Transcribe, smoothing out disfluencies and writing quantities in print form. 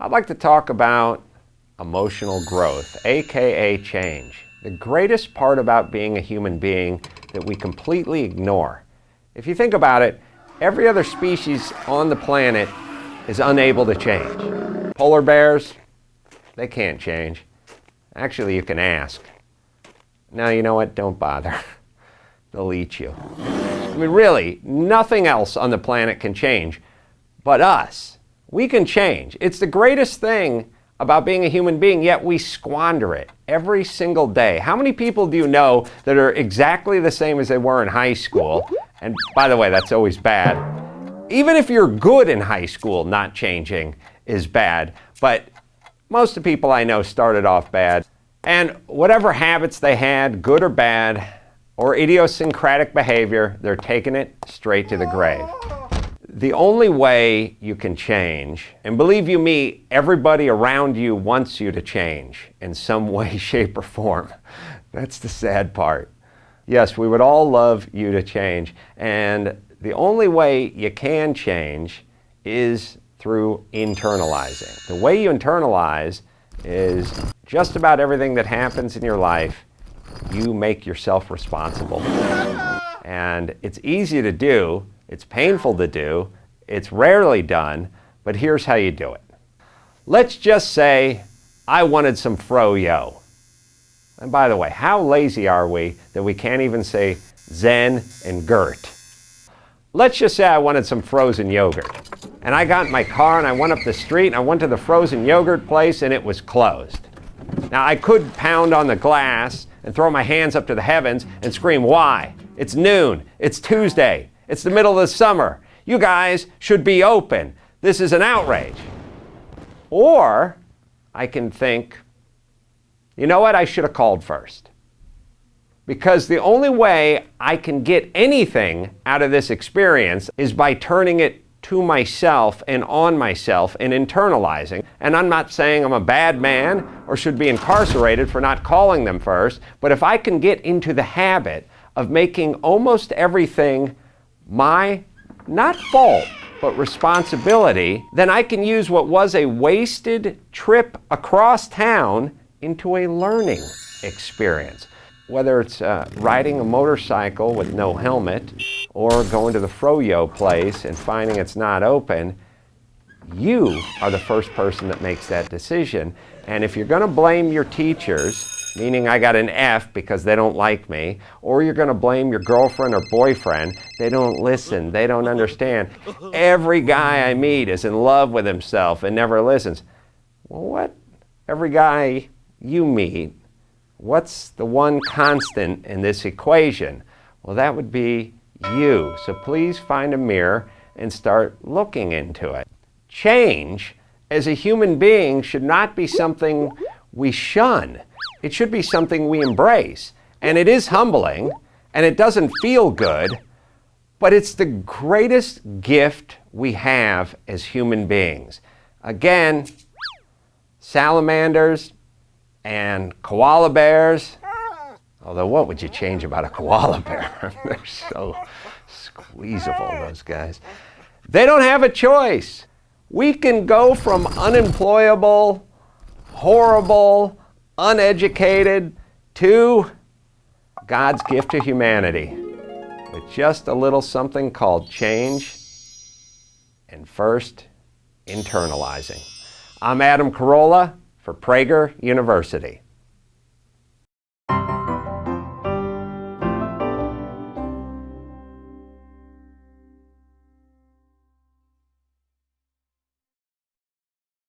I'd like to talk about emotional growth, aka change. The greatest part about being a human being that we completely ignore. If you think about it, every other species on the planet is unable to change. Polar bears, they can't change. Actually, you can ask. Now, you know what? Don't bother. They'll eat you. I mean, really, nothing else on the planet can change but us. We can change. It's the greatest thing about being a human being, yet we squander it every single day. How many people do you know that are exactly the same as they were in high school? And by the way, that's always bad. Even if you're good in high school, not changing is bad. But most of the people I know started off bad. And whatever habits they had, good or bad, or idiosyncratic behavior, they're taking it straight to the grave. The only way you can change, and believe you me, everybody around you wants you to change in some way, shape, or form. That's the sad part. Yes, we would all love you to change, and the only way you can change is through internalizing. The way you internalize is just about everything that happens in your life, you make yourself responsible. And it's easy to do. It's painful to do, it's rarely done, but here's how you do it. Let's just say I wanted some froyo. And by the way, how lazy are we that we can't even say Zen and Gert? Let's just say I wanted some frozen yogurt. And I got in my car and I went up the street and I went to the frozen yogurt place and it was closed. Now I could pound on the glass and throw my hands up to the heavens and scream, why? It's noon, it's Tuesday. It's the middle of the summer. You guys should be open. This is an outrage. Or I can think, you know what? I should have called first. Because the only way I can get anything out of this experience is by turning it to myself and on myself and internalizing. And I'm not saying I'm a bad man or should be incarcerated for not calling them first, but if I can get into the habit of making almost everything my, not fault, but responsibility, then I can use what was a wasted trip across town into a learning experience. Whether it's riding a motorcycle with no helmet or going to the froyo place and finding it's not open, you are the first person that makes that decision. And if you're going to blame your teachers, meaning I got an F because they don't like me, or you're going to blame your girlfriend or boyfriend, they don't listen, they don't understand. Every guy I meet is in love with himself and never listens. Well, what? Every guy you meet, what's the one constant in this equation? Well, that would be you. So please find a mirror and start looking into it. Change as a human being should not be something we shun. It should be something we embrace. And it is humbling, and it doesn't feel good, but it's the greatest gift we have as human beings. Again, salamanders and koala bears, although what would you change about a koala bear? They're so squeezable, those guys. They don't have a choice. We can go from unemployable, horrible, uneducated to God's gift to humanity with just a little something called change and first internalizing. I'm Adam Carolla for Prager University.